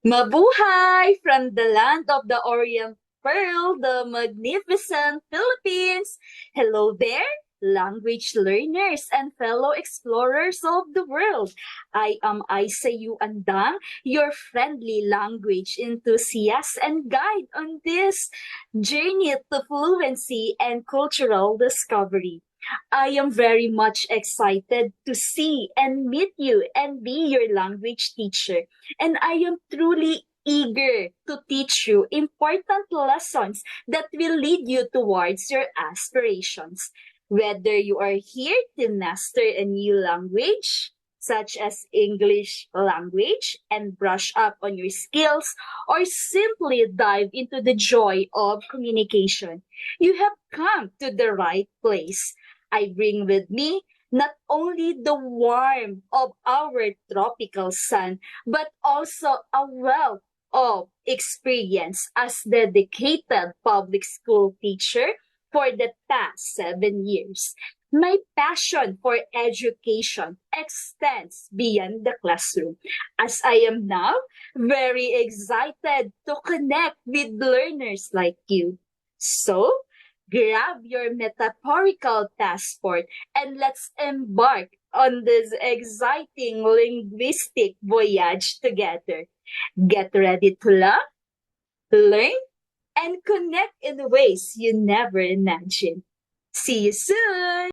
Mabuhay from the land of the Orient Pearl, the magnificent Philippines. Hello there, language learners and fellow explorers of the world. I am Isayu Andang, your friendly language enthusiast and guide on this journey to fluency and cultural discovery. I am very much excited to see and meet you and be your language teacher. And I am truly eager to teach you important lessons that will lead you towards your aspirations. Whether you are here to master a new language, such as English language, and brush up on your skills, or simply dive into the joy of communication, you have come to the right place. I bring with me not only the warmth of our tropical sun, but also a wealth of experience as dedicated public school teacher for the past 7 years. My passion for education extends beyond the classroom, as I am now very excited to connect with learners like you. So, grab your metaphorical passport and let's embark on this exciting linguistic voyage together. Get ready to laugh, learn, and connect in ways you never imagined. See you soon!